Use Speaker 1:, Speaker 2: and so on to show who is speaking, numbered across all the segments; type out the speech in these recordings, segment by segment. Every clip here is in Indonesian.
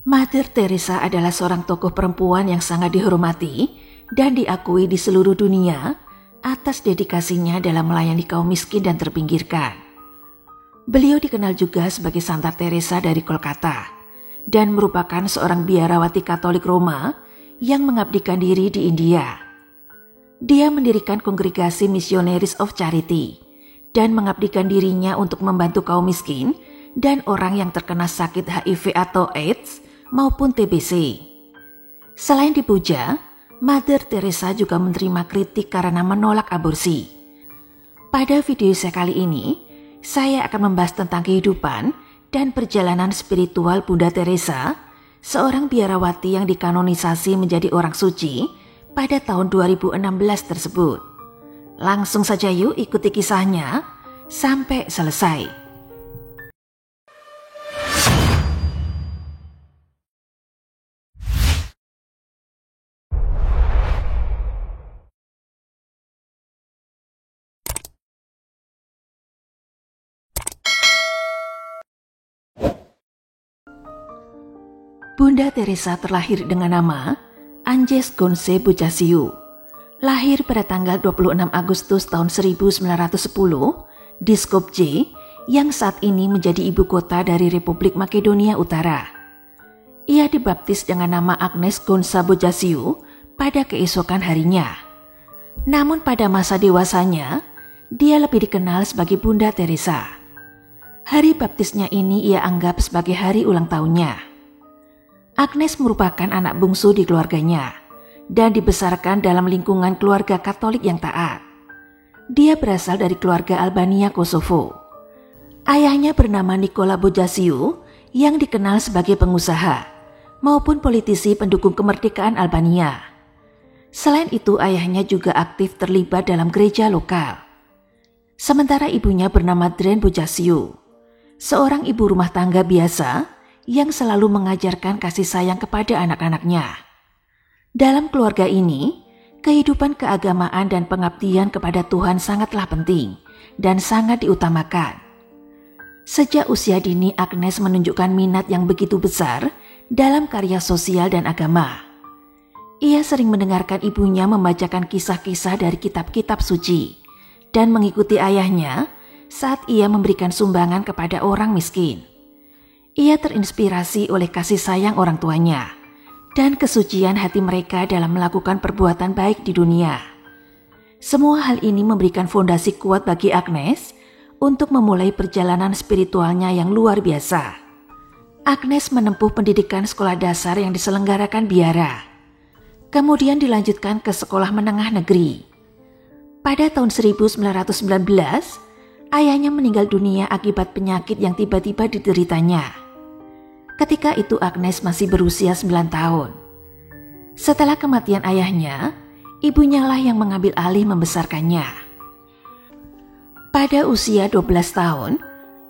Speaker 1: Mother Teresa adalah seorang tokoh perempuan yang sangat dihormati dan diakui di seluruh dunia atas dedikasinya dalam melayani kaum miskin dan terpinggirkan. Beliau dikenal juga sebagai Santa Teresa dari Kolkata dan merupakan seorang biarawati Katolik Roma yang mengabdikan diri di India. Dia mendirikan kongregasi Missionaries of Charity dan mengabdikan dirinya untuk membantu kaum miskin dan orang yang terkena sakit HIV atau AIDS maupun TBC. Selain dipuja, Mother Teresa juga menerima kritik karena menolak aborsi. Pada video saya kali ini, saya akan membahas tentang kehidupan dan perjalanan spiritual Bunda Teresa, seorang biarawati yang dikanonisasi menjadi orang suci pada tahun 2016 tersebut. Langsung saja yuk ikuti kisahnya sampai selesai. Bunda Teresa terlahir dengan nama Agnes Gonse Boccaccio. Lahir pada tanggal 26 Agustus tahun 1910 di Skopje yang saat ini menjadi ibu kota dari Republik Makedonia Utara. Ia dibaptis dengan nama Agnes Gonsa Boccaccio pada keesokan harinya. Namun pada masa dewasanya, dia lebih dikenal sebagai Bunda Teresa. Hari baptisnya ini ia anggap sebagai hari ulang tahunnya. Agnes merupakan anak bungsu di keluarganya dan dibesarkan dalam lingkungan keluarga Katolik yang taat. Dia berasal dari keluarga Albania Kosovo. Ayahnya bernama Nicola Boccaccio yang dikenal sebagai pengusaha maupun politisi pendukung kemerdekaan Albania. Selain itu, ayahnya juga aktif terlibat dalam gereja lokal. Sementara ibunya bernama Dren Boccaccio, seorang ibu rumah tangga biasa yang selalu mengajarkan kasih sayang kepada anak-anaknya. Dalam keluarga ini, kehidupan keagamaan dan pengabdian kepada Tuhan sangatlah penting dan sangat diutamakan. Sejak usia dini, Agnes menunjukkan minat yang begitu besar dalam karya sosial dan agama. Ia sering mendengarkan ibunya membacakan kisah-kisah dari kitab-kitab suci dan mengikuti ayahnya saat ia memberikan sumbangan kepada orang miskin. Ia terinspirasi oleh kasih sayang orang tuanya dan kesucian hati mereka dalam melakukan perbuatan baik di dunia. Semua hal ini memberikan fondasi kuat bagi Agnes untuk memulai perjalanan spiritualnya yang luar biasa. Agnes menempuh pendidikan sekolah dasar yang diselenggarakan biara, kemudian dilanjutkan ke sekolah menengah negeri. Pada tahun 1919, ayahnya meninggal dunia akibat penyakit yang tiba-tiba dideritanya. Ketika itu Agnes masih berusia 9 tahun. Setelah kematian ayahnya, ibunya lah yang mengambil alih membesarkannya. Pada usia 12 tahun,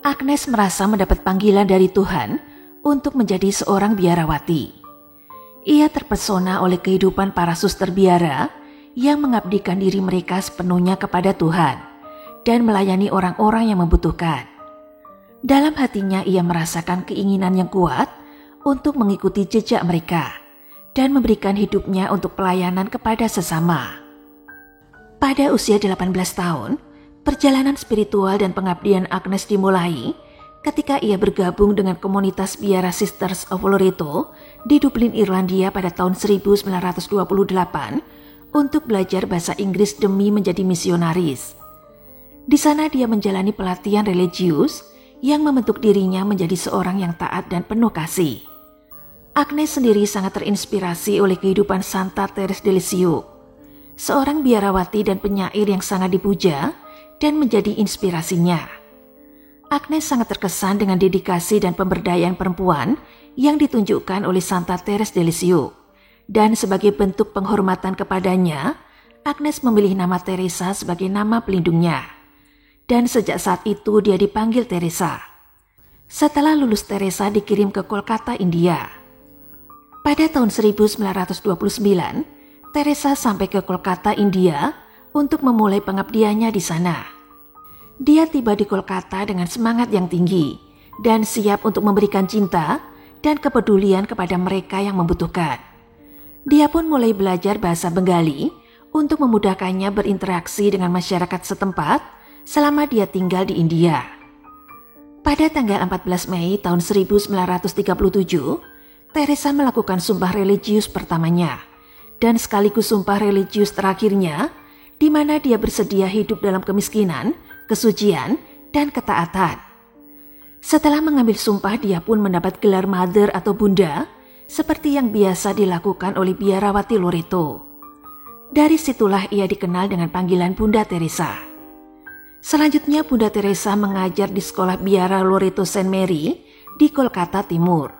Speaker 1: Agnes merasa mendapat panggilan dari Tuhan untuk menjadi seorang biarawati. Ia terpesona oleh kehidupan para suster biara yang mengabdikan diri mereka sepenuhnya kepada Tuhan dan melayani orang-orang yang membutuhkan. Dalam hatinya ia merasakan keinginan yang kuat untuk mengikuti jejak mereka dan memberikan hidupnya untuk pelayanan kepada sesama. Pada usia 18 tahun, perjalanan spiritual dan pengabdian Agnes dimulai ketika ia bergabung dengan komunitas biara Sisters of Loreto di Dublin, Irlandia pada tahun 1928 untuk belajar bahasa Inggris demi menjadi misionaris. Di sana dia menjalani pelatihan religius yang membentuk dirinya menjadi seorang yang taat dan penuh kasih. Agnes sendiri sangat terinspirasi oleh kehidupan Santa Teresa de Lisieux, seorang biarawati dan penyair yang sangat dipuja dan menjadi inspirasinya. Agnes sangat terkesan dengan dedikasi dan pemberdayaan perempuan yang ditunjukkan oleh Santa Teresa de Lisieux, dan sebagai bentuk penghormatan kepadanya, Agnes memilih nama Teresa sebagai nama pelindungnya. Dan sejak saat itu dia dipanggil Teresa. Setelah lulus, Teresa dikirim ke Kolkata, India. Pada tahun 1929, Teresa sampai ke Kolkata, India untuk memulai pengabdiannya di sana. Dia tiba di Kolkata dengan semangat yang tinggi dan siap untuk memberikan cinta dan kepedulian kepada mereka yang membutuhkan. Dia pun mulai belajar bahasa Bengali untuk memudahkannya berinteraksi dengan masyarakat setempat selama dia tinggal di India. Pada tanggal 14 Mei tahun 1937, Teresa melakukan sumpah religius pertamanya dan sekaligus sumpah religius terakhirnya, di mana dia bersedia hidup dalam kemiskinan, kesucian, dan ketaatan. Setelah mengambil sumpah, dia pun mendapat gelar Mother atau Bunda, seperti yang biasa dilakukan oleh biarawati Loreto. Dari situlah ia dikenal dengan panggilan Bunda Teresa. Selanjutnya Bunda Teresa mengajar di sekolah biara Loreto Saint Mary di Kolkata Timur.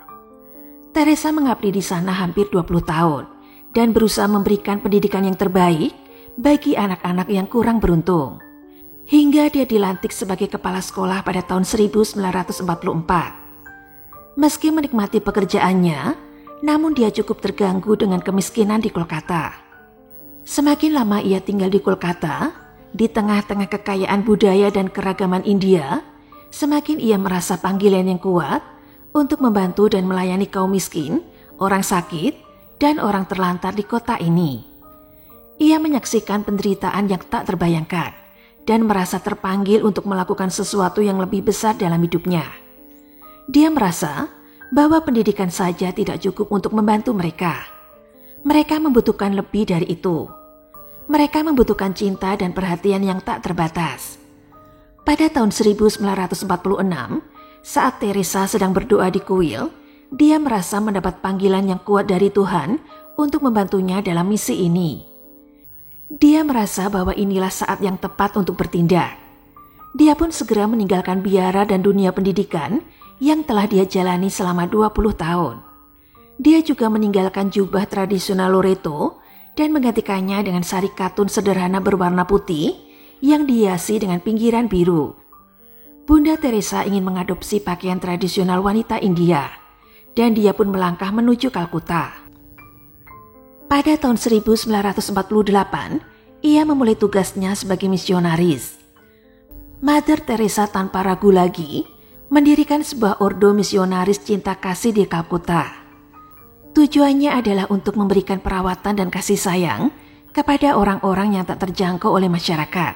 Speaker 1: Teresa mengabdi di sana hampir 20 tahun dan berusaha memberikan pendidikan yang terbaik bagi anak-anak yang kurang beruntung. Hingga dia dilantik sebagai kepala sekolah pada tahun 1944. Meski menikmati pekerjaannya, namun dia cukup terganggu dengan kemiskinan di Kolkata. Semakin lama ia tinggal di Kolkata, di tengah-tengah kekayaan budaya dan keragaman India, semakin ia merasa panggilan yang kuat untuk membantu dan melayani kaum miskin, orang sakit, dan orang terlantar di kota ini. Ia menyaksikan penderitaan yang tak terbayangkan dan merasa terpanggil untuk melakukan sesuatu yang lebih besar dalam hidupnya. Dia merasa bahwa pendidikan saja tidak cukup untuk membantu mereka. Mereka membutuhkan lebih dari itu. Mereka membutuhkan cinta dan perhatian yang tak terbatas. Pada tahun 1946, saat Teresa sedang berdoa di kuil, dia merasa mendapat panggilan yang kuat dari Tuhan untuk membantunya dalam misi ini. Dia merasa bahwa inilah saat yang tepat untuk bertindak. Dia pun segera meninggalkan biara dan dunia pendidikan yang telah dia jalani selama 20 tahun. Dia juga meninggalkan jubah tradisional Loreto dan menggantikannya dengan sari katun sederhana berwarna putih yang dihiasi dengan pinggiran biru. Bunda Teresa ingin mengadopsi pakaian tradisional wanita India, dan dia pun melangkah menuju Kalkuta. Pada tahun 1948, ia memulai tugasnya sebagai misionaris. Mother Teresa tanpa ragu lagi mendirikan sebuah ordo misionaris cinta kasih di Kalkuta. Tujuannya adalah untuk memberikan perawatan dan kasih sayang kepada orang-orang yang tak terjangkau oleh masyarakat,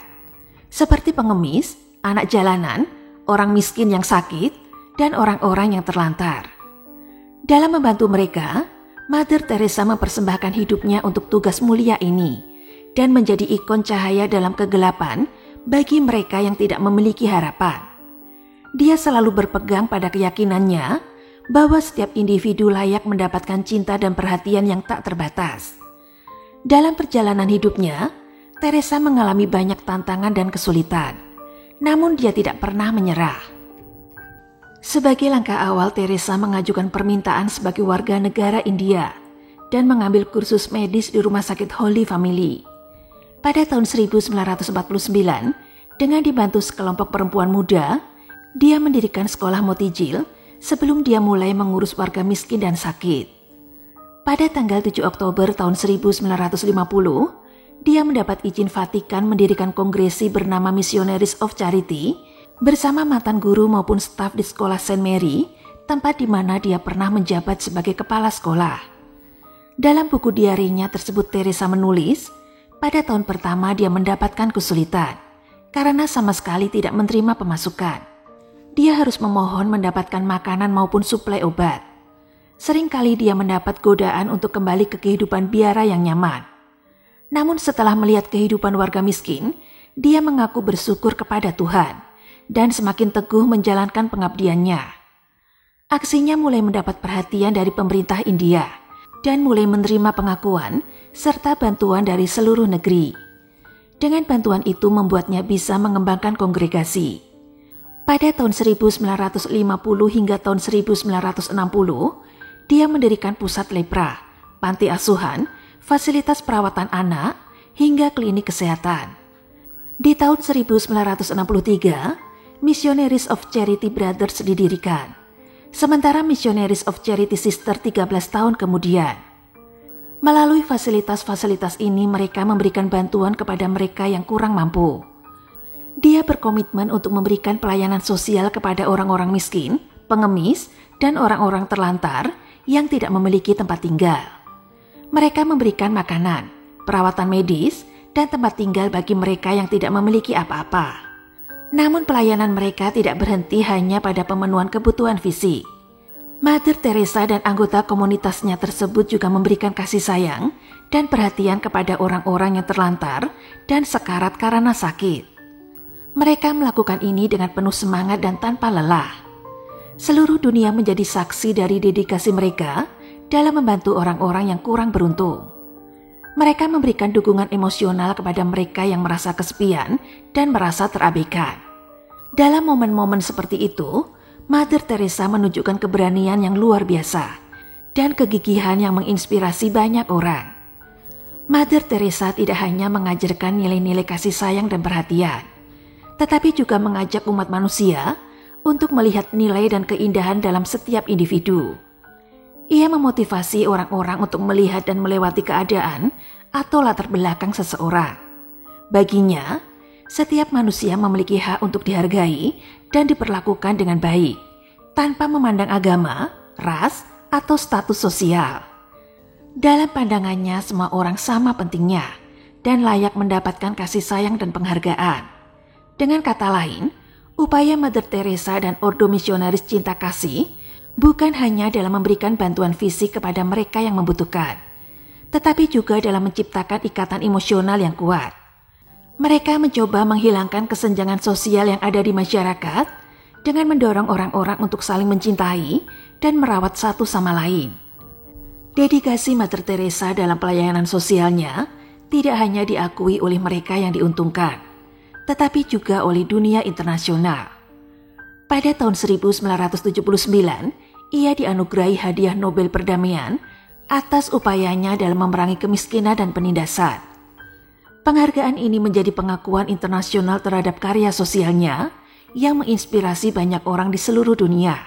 Speaker 1: seperti pengemis, anak jalanan, orang miskin yang sakit, dan orang-orang yang terlantar. Dalam membantu mereka, Mother Teresa mempersembahkan hidupnya untuk tugas mulia ini dan menjadi ikon cahaya dalam kegelapan bagi mereka yang tidak memiliki harapan. Dia selalu berpegang pada keyakinannya bahwa setiap individu layak mendapatkan cinta dan perhatian yang tak terbatas. Dalam perjalanan hidupnya, Teresa mengalami banyak tantangan dan kesulitan, namun dia tidak pernah menyerah. Sebagai langkah awal, Teresa mengajukan permintaan sebagai warga negara India dan mengambil kursus medis di Rumah Sakit Holy Family. Pada tahun 1949, dengan dibantu sekelompok perempuan muda, dia mendirikan sekolah Motijil sebelum dia mulai mengurus warga miskin dan sakit. Pada tanggal 7 Oktober tahun 1950, dia mendapat izin Vatikan mendirikan kongresi bernama Missionaries of Charity bersama mantan guru maupun staf di sekolah Saint Mary, tempat di mana dia pernah menjabat sebagai kepala sekolah. Dalam buku diarinya tersebut Teresa menulis, pada tahun pertama dia mendapatkan kesulitan karena sama sekali tidak menerima pemasukan. Dia harus memohon mendapatkan makanan maupun suplai obat. Seringkali dia mendapat godaan untuk kembali ke kehidupan biara yang nyaman. Namun setelah melihat kehidupan warga miskin, dia mengaku bersyukur kepada Tuhan dan semakin teguh menjalankan pengabdiannya. Aksinya mulai mendapat perhatian dari pemerintah India dan mulai menerima pengakuan serta bantuan dari seluruh negeri. Dengan bantuan itu membuatnya bisa mengembangkan kongregasi. Pada tahun 1950 hingga tahun 1960, dia mendirikan pusat lepra, panti asuhan, fasilitas perawatan anak, hingga klinik kesehatan. Di tahun 1963, Missionaries of Charity Brothers didirikan, sementara Missionaries of Charity Sister 13 tahun kemudian. Melalui fasilitas-fasilitas ini mereka memberikan bantuan kepada mereka yang kurang mampu. Dia berkomitmen untuk memberikan pelayanan sosial kepada orang-orang miskin, pengemis, dan orang-orang terlantar yang tidak memiliki tempat tinggal. Mereka memberikan makanan, perawatan medis, dan tempat tinggal bagi mereka yang tidak memiliki apa-apa. Namun pelayanan mereka tidak berhenti hanya pada pemenuhan kebutuhan fisik. Mother Teresa dan anggota komunitasnya tersebut juga memberikan kasih sayang dan perhatian kepada orang-orang yang terlantar dan sekarat karena sakit. Mereka melakukan ini dengan penuh semangat dan tanpa lelah. Seluruh dunia menjadi saksi dari dedikasi mereka dalam membantu orang-orang yang kurang beruntung. Mereka memberikan dukungan emosional kepada mereka yang merasa kesepian dan merasa terabaikan. Dalam momen-momen seperti itu, Mother Teresa menunjukkan keberanian yang luar biasa dan kegigihan yang menginspirasi banyak orang. Mother Teresa tidak hanya mengajarkan nilai-nilai kasih sayang dan perhatian, tetapi juga mengajak umat manusia untuk melihat nilai dan keindahan dalam setiap individu. Ia memotivasi orang-orang untuk melihat dan melewati keadaan atau latar belakang seseorang. Baginya, setiap manusia memiliki hak untuk dihargai dan diperlakukan dengan baik, tanpa memandang agama, ras, atau status sosial. Dalam pandangannya, semua orang sama pentingnya dan layak mendapatkan kasih sayang dan penghargaan. Dengan kata lain, upaya Mother Teresa dan Ordo Misionaris Cinta Kasih bukan hanya dalam memberikan bantuan fisik kepada mereka yang membutuhkan, tetapi juga dalam menciptakan ikatan emosional yang kuat. Mereka mencoba menghilangkan kesenjangan sosial yang ada di masyarakat dengan mendorong orang-orang untuk saling mencintai dan merawat satu sama lain. Dedikasi Mother Teresa dalam pelayanan sosialnya tidak hanya diakui oleh mereka yang diuntungkan, tetapi juga oleh dunia internasional. Pada tahun 1979, ia dianugerahi hadiah Nobel Perdamaian atas upayanya dalam memerangi kemiskinan dan penindasan. Penghargaan ini menjadi pengakuan internasional terhadap karya sosialnya yang menginspirasi banyak orang di seluruh dunia.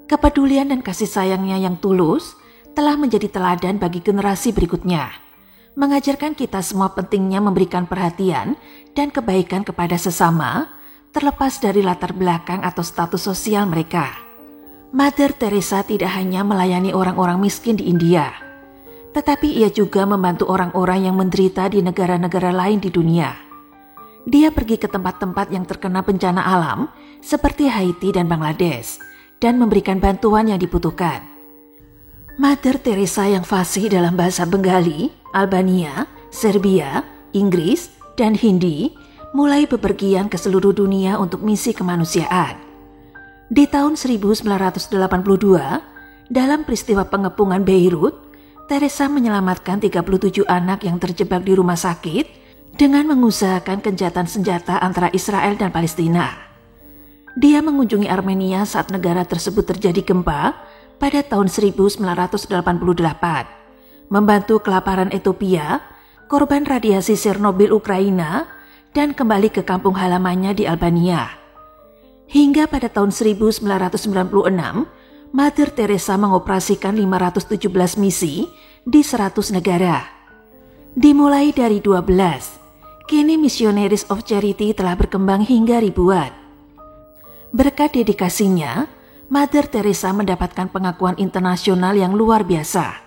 Speaker 1: Kepedulian dan kasih sayangnya yang tulus telah menjadi teladan bagi generasi berikutnya, mengajarkan kita semua pentingnya memberikan perhatian dan kebaikan kepada sesama, terlepas dari latar belakang atau status sosial mereka. Mother Teresa tidak hanya melayani orang-orang miskin di India, tetapi ia juga membantu orang-orang yang menderita di negara-negara lain di dunia. Dia pergi ke tempat-tempat yang terkena bencana alam seperti Haiti dan Bangladesh dan memberikan bantuan yang dibutuhkan. Mother Teresa yang fasih dalam bahasa Bengali, Albania, Serbia, Inggris, dan Hindi mulai bepergian ke seluruh dunia untuk misi kemanusiaan. Di tahun 1982, dalam peristiwa pengepungan Beirut, Teresa menyelamatkan 37 anak yang terjebak di rumah sakit dengan mengusahakan gencatan senjata antara Israel dan Palestina. Dia mengunjungi Armenia saat negara tersebut terjadi gempa pada tahun 1988, membantu kelaparan Ethiopia, korban radiasi Chernobyl Ukraina, dan kembali ke kampung halamannya di Albania. Hingga pada tahun 1996, Mother Teresa mengoperasikan 517 misi di 100 negara. Dimulai dari 12, kini Missionaries of Charity telah berkembang hingga ribuan. Berkat dedikasinya, Mother Teresa mendapatkan pengakuan internasional yang luar biasa.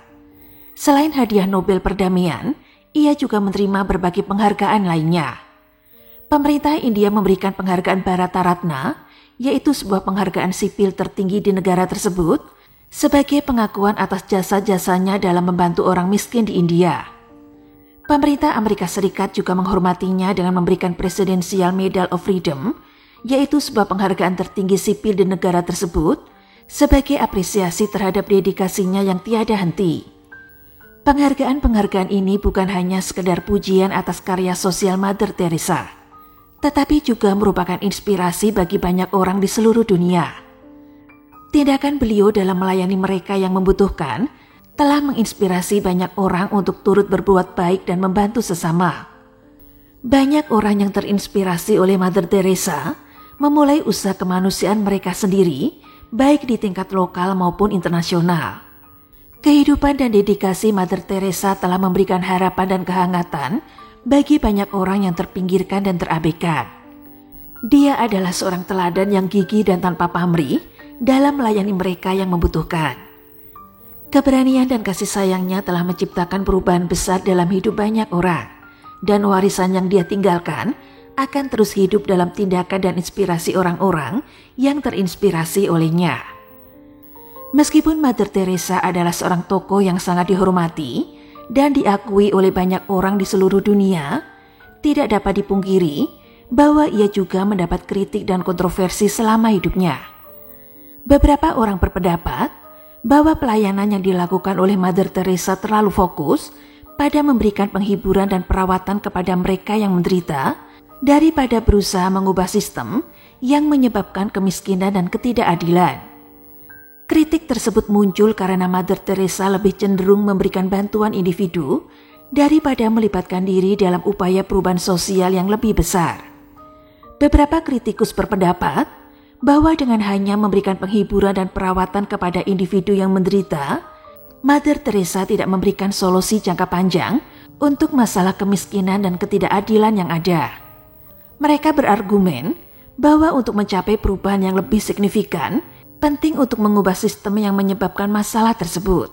Speaker 1: Selain hadiah Nobel Perdamaian, ia juga menerima berbagai penghargaan lainnya. Pemerintah India memberikan penghargaan Bharata Ratna, yaitu sebuah penghargaan sipil tertinggi di negara tersebut, sebagai pengakuan atas jasa-jasanya dalam membantu orang miskin di India. Pemerintah Amerika Serikat juga menghormatinya dengan memberikan Presidential Medal of Freedom, yaitu sebuah penghargaan tertinggi sipil di negara tersebut, sebagai apresiasi terhadap dedikasinya yang tiada henti. Penghargaan-penghargaan ini bukan hanya sekedar pujian atas karya sosial Mother Teresa, tetapi juga merupakan inspirasi bagi banyak orang di seluruh dunia. Tindakan beliau dalam melayani mereka yang membutuhkan telah menginspirasi banyak orang untuk turut berbuat baik dan membantu sesama. Banyak orang yang terinspirasi oleh Mother Teresa memulai usaha kemanusiaan mereka sendiri, baik di tingkat lokal maupun internasional. Kehidupan dan dedikasi Mother Teresa telah memberikan harapan dan kehangatan bagi banyak orang yang terpinggirkan dan terabaikan. Dia adalah seorang teladan yang gigih dan tanpa pamrih dalam melayani mereka yang membutuhkan. Keberanian dan kasih sayangnya telah menciptakan perubahan besar dalam hidup banyak orang, dan warisan yang dia tinggalkan akan terus hidup dalam tindakan dan inspirasi orang-orang yang terinspirasi olehnya. Meskipun Mother Teresa adalah seorang tokoh yang sangat dihormati dan diakui oleh banyak orang di seluruh dunia, tidak dapat dipungkiri bahwa ia juga mendapat kritik dan kontroversi selama hidupnya. Beberapa orang berpendapat bahwa pelayanan yang dilakukan oleh Mother Teresa terlalu fokus pada memberikan penghiburan dan perawatan kepada mereka yang menderita daripada berusaha mengubah sistem yang menyebabkan kemiskinan dan ketidakadilan. Kritik tersebut muncul karena Mother Teresa lebih cenderung memberikan bantuan individu daripada melibatkan diri dalam upaya perubahan sosial yang lebih besar. Beberapa kritikus berpendapat bahwa dengan hanya memberikan penghiburan dan perawatan kepada individu yang menderita, Mother Teresa tidak memberikan solusi jangka panjang untuk masalah kemiskinan dan ketidakadilan yang ada. Mereka berargumen bahwa untuk mencapai perubahan yang lebih signifikan, penting untuk mengubah sistem yang menyebabkan masalah tersebut.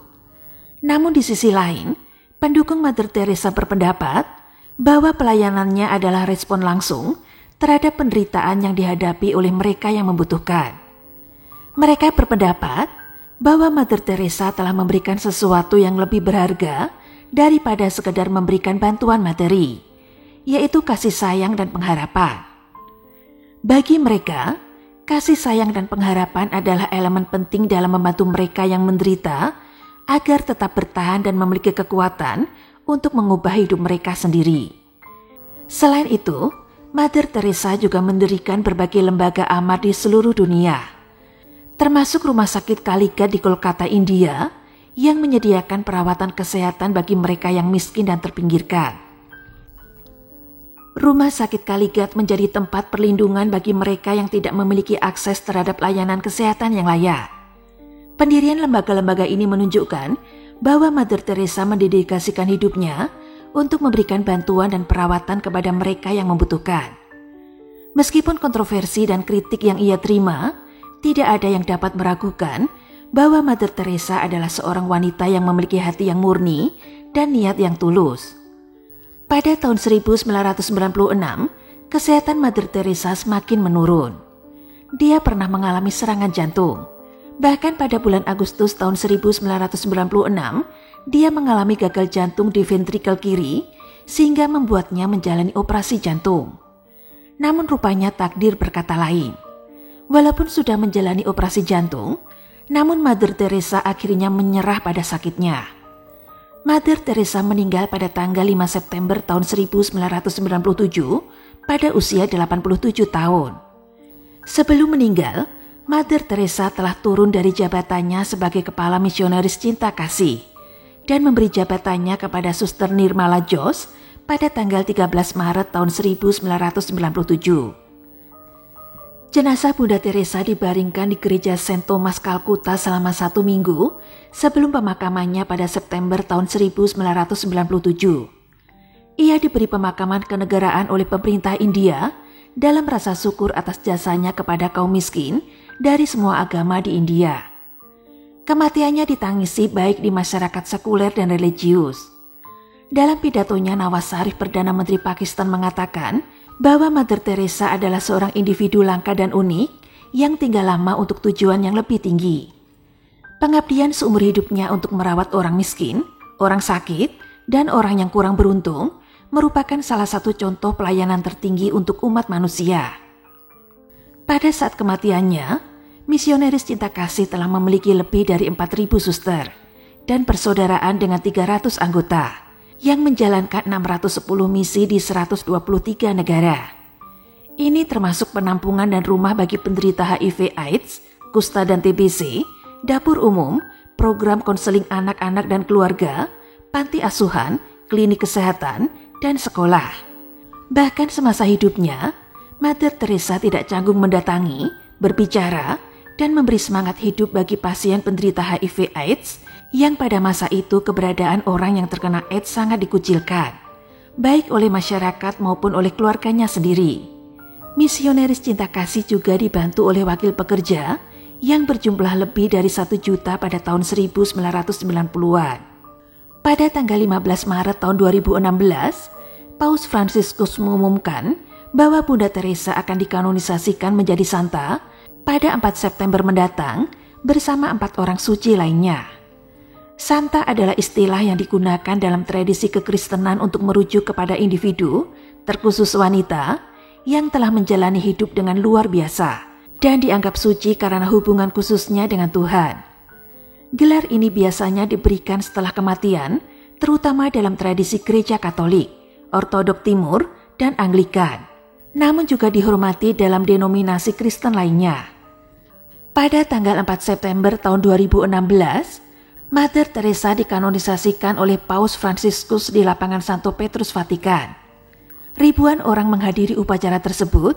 Speaker 1: Namun di sisi lain, pendukung Mother Teresa berpendapat bahwa pelayanannya adalah respon langsung terhadap penderitaan yang dihadapi oleh mereka yang membutuhkan. Mereka berpendapat bahwa Mother Teresa telah memberikan sesuatu yang lebih berharga daripada sekadar memberikan bantuan materi, yaitu kasih sayang dan pengharapan. Bagi mereka, kasih sayang dan pengharapan adalah elemen penting dalam membantu mereka yang menderita agar tetap bertahan dan memiliki kekuatan untuk mengubah hidup mereka sendiri. Selain itu, Mother Teresa juga mendirikan berbagai lembaga amal di seluruh dunia, termasuk Rumah Sakit Kaligat di Kolkata, India, yang menyediakan perawatan kesehatan bagi mereka yang miskin dan terpinggirkan. Rumah Sakit Kaligat menjadi tempat perlindungan bagi mereka yang tidak memiliki akses terhadap layanan kesehatan yang layak. Pendirian lembaga-lembaga ini menunjukkan bahwa Mother Teresa mendedikasikan hidupnya untuk memberikan bantuan dan perawatan kepada mereka yang membutuhkan. Meskipun kontroversi dan kritik yang ia terima, tidak ada yang dapat meragukan bahwa Mother Teresa adalah seorang wanita yang memiliki hati yang murni dan niat yang tulus. Pada tahun 1996, kesehatan Mother Teresa semakin menurun. Dia pernah mengalami serangan jantung. Bahkan pada bulan Agustus tahun 1996, dia mengalami gagal jantung di ventrikel kiri sehingga membuatnya menjalani operasi jantung. Namun rupanya takdir berkata lain. Walaupun sudah menjalani operasi jantung, namun Mother Teresa akhirnya menyerah pada sakitnya. Mother Teresa meninggal pada tanggal 5 September tahun 1997 pada usia 87 tahun. Sebelum meninggal, Mother Teresa telah turun dari jabatannya sebagai kepala misionaris cinta kasih dan memberi jabatannya kepada Suster Nirmala Jos pada tanggal 13 Maret tahun 1997. Jenazah Bunda Teresa dibaringkan di gereja Saint Thomas Kalkuta selama 1 minggu sebelum pemakamannya pada September tahun 1997. Ia diberi pemakaman kenegaraan oleh pemerintah India dalam rasa syukur atas jasanya kepada kaum miskin dari semua agama di India. Kematiannya ditangisi baik di masyarakat sekuler dan religius. Dalam pidatonya, Nawaz Sharif Perdana Menteri Pakistan mengatakan bahwa Mother Teresa adalah seorang individu langka dan unik yang tinggal lama untuk tujuan yang lebih tinggi. Pengabdian seumur hidupnya untuk merawat orang miskin, orang sakit, dan orang yang kurang beruntung merupakan salah satu contoh pelayanan tertinggi untuk umat manusia. Pada saat kematiannya, misionaris cinta kasih telah memiliki lebih dari 4.000 suster dan persaudaraan dengan 300 anggota yang menjalankan 610 misi di 123 negara. Ini termasuk penampungan dan rumah bagi penderita HIV/AIDS, kusta dan TBC, dapur umum, program konseling anak-anak dan keluarga, panti asuhan, klinik kesehatan, dan sekolah. Bahkan semasa hidupnya, Mother Teresa tidak canggung mendatangi, berbicara, dan memberi semangat hidup bagi pasien penderita HIV/AIDS yang pada masa itu keberadaan orang yang terkena AIDS sangat dikucilkan, baik oleh masyarakat maupun oleh keluarganya sendiri. Misionaris cinta kasih juga dibantu oleh wakil pekerja yang berjumlah lebih dari 1 juta pada tahun 1990-an. Pada tanggal 15 Maret tahun 2016, Paus Fransiskus mengumumkan bahwa Bunda Teresa akan dikanonisasikan menjadi santa pada 4 September mendatang bersama 4 orang suci lainnya. Santa adalah istilah yang digunakan dalam tradisi kekristenan untuk merujuk kepada individu, terkhusus wanita, yang telah menjalani hidup dengan luar biasa dan dianggap suci karena hubungan khususnya dengan Tuhan. Gelar ini biasanya diberikan setelah kematian, terutama dalam tradisi Gereja Katolik, Ortodok Timur, dan Anglikan, namun juga dihormati dalam denominasi Kristen lainnya. Pada tanggal 4 September tahun 2016, Mother Teresa dikanonisasikan oleh Paus Fransiskus di lapangan Santo Petrus, Vatikan. Ribuan orang menghadiri upacara tersebut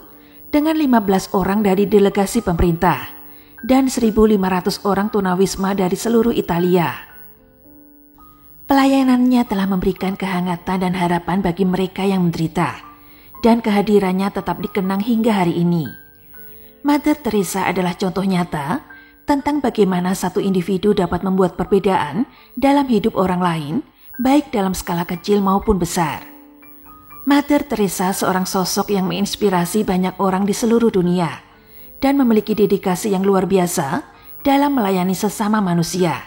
Speaker 1: dengan 15 orang dari delegasi pemerintah dan 1.500 orang tunawisma dari seluruh Italia. Pelayanannya telah memberikan kehangatan dan harapan bagi mereka yang menderita, dan kehadirannya tetap dikenang hingga hari ini. Mother Teresa adalah contoh nyata tentang bagaimana satu individu dapat membuat perbedaan dalam hidup orang lain, baik dalam skala kecil maupun besar. Mother Teresa seorang sosok yang menginspirasi banyak orang di seluruh dunia dan memiliki dedikasi yang luar biasa dalam melayani sesama manusia.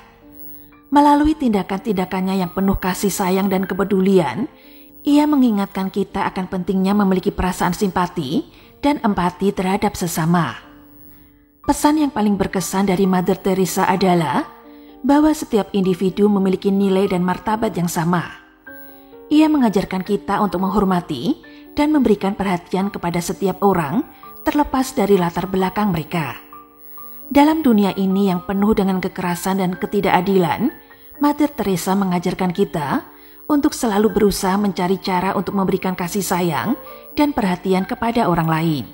Speaker 1: Melalui tindakan-tindakannya yang penuh kasih sayang dan kepedulian, ia mengingatkan kita akan pentingnya memiliki perasaan simpati dan empati terhadap sesama. Pesan yang paling berkesan dari Mother Teresa adalah bahwa setiap individu memiliki nilai dan martabat yang sama. Ia mengajarkan kita untuk menghormati dan memberikan perhatian kepada setiap orang terlepas dari latar belakang mereka. Dalam dunia ini yang penuh dengan kekerasan dan ketidakadilan, Mother Teresa mengajarkan kita untuk selalu berusaha mencari cara untuk memberikan kasih sayang dan perhatian kepada orang lain.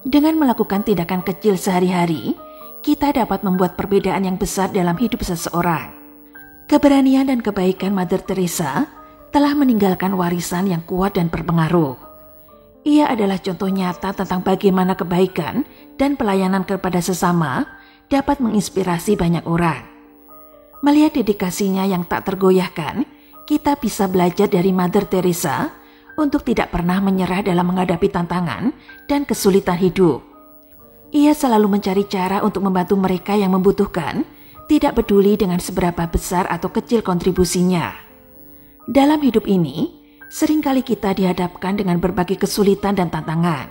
Speaker 1: Dengan melakukan tindakan kecil sehari-hari, kita dapat membuat perbedaan yang besar dalam hidup seseorang. Keberanian dan kebaikan Mother Teresa telah meninggalkan warisan yang kuat dan berpengaruh. Ia adalah contoh nyata tentang bagaimana kebaikan dan pelayanan kepada sesama dapat menginspirasi banyak orang. Melihat dedikasinya yang tak tergoyahkan, kita bisa belajar dari Mother Teresa untuk tidak pernah menyerah dalam menghadapi tantangan dan kesulitan hidup. Ia selalu mencari cara untuk membantu mereka yang membutuhkan, tidak peduli dengan seberapa besar atau kecil kontribusinya. Dalam hidup ini, seringkali kita dihadapkan dengan berbagai kesulitan dan tantangan.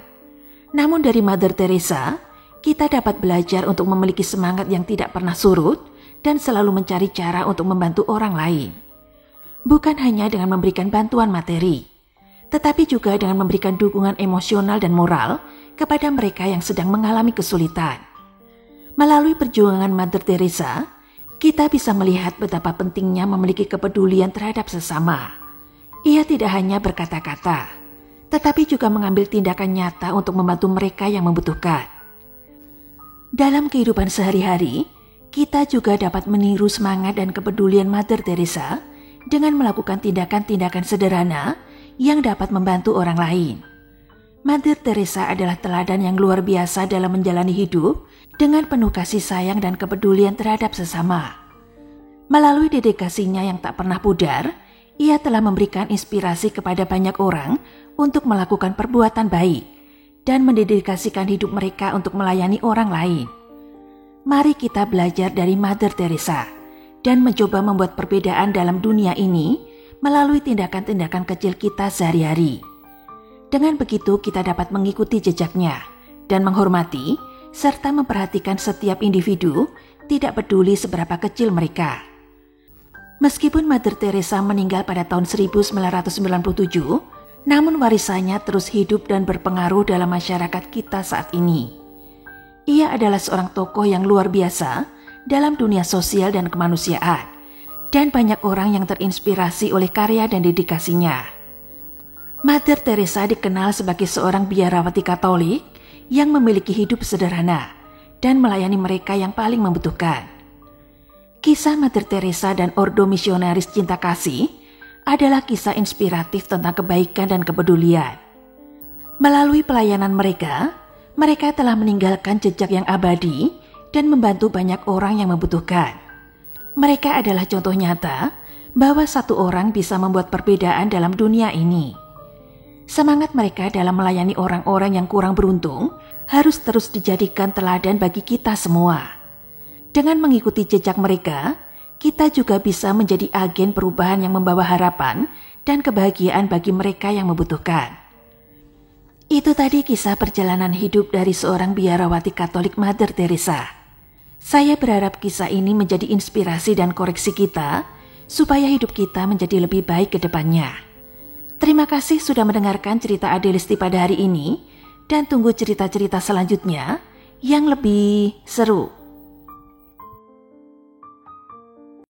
Speaker 1: Namun dari Mother Teresa, kita dapat belajar untuk memiliki semangat yang tidak pernah surut dan selalu mencari cara untuk membantu orang lain. Bukan hanya dengan memberikan bantuan materi, tetapi juga dengan memberikan dukungan emosional dan moral kepada mereka yang sedang mengalami kesulitan. Melalui perjuangan Mother Teresa, kita bisa melihat betapa pentingnya memiliki kepedulian terhadap sesama. Ia tidak hanya berkata-kata, tetapi juga mengambil tindakan nyata untuk membantu mereka yang membutuhkan. Dalam kehidupan sehari-hari, kita juga dapat meniru semangat dan kepedulian Mother Teresa dengan melakukan tindakan-tindakan sederhana yang dapat membantu orang lain. Mother Teresa adalah teladan yang luar biasa dalam menjalani hidup dengan penuh kasih sayang dan kepedulian terhadap sesama. Melalui dedikasinya yang tak pernah pudar, ia telah memberikan inspirasi kepada banyak orang untuk melakukan perbuatan baik dan mendedikasikan hidup mereka untuk melayani orang lain. Mari kita belajar dari Mother Teresa dan mencoba membuat perbedaan dalam dunia ini melalui tindakan-tindakan kecil kita sehari-hari. Dengan begitu kita dapat mengikuti jejaknya dan menghormati serta memperhatikan setiap individu, tidak peduli seberapa kecil mereka. Meskipun Mother Teresa meninggal pada tahun 1997, namun warisannya terus hidup dan berpengaruh dalam masyarakat kita saat ini. Ia adalah seorang tokoh yang luar biasa dalam dunia sosial dan kemanusiaan, dan banyak orang yang terinspirasi oleh karya dan dedikasinya. Mother Teresa dikenal sebagai seorang biarawati Katolik yang memiliki hidup sederhana dan melayani mereka yang paling membutuhkan. Kisah Mother Teresa dan Ordo Misionaris Cinta Kasih adalah kisah inspiratif tentang kebaikan dan kepedulian. Melalui pelayanan mereka, mereka telah meninggalkan jejak yang abadi dan membantu banyak orang yang membutuhkan. Mereka adalah contoh nyata bahwa satu orang bisa membuat perbedaan dalam dunia ini. Semangat mereka dalam melayani orang-orang yang kurang beruntung harus terus dijadikan teladan bagi kita semua. Dengan mengikuti jejak mereka, kita juga bisa menjadi agen perubahan yang membawa harapan dan kebahagiaan bagi mereka yang membutuhkan. Itu tadi kisah perjalanan hidup dari seorang biarawati Katolik Mother Teresa. Saya berharap kisah ini menjadi inspirasi dan koreksi kita supaya hidup kita menjadi lebih baik ke depannya. Terima kasih sudah mendengarkan cerita Adelisti pada hari ini dan tunggu cerita-cerita selanjutnya yang lebih seru.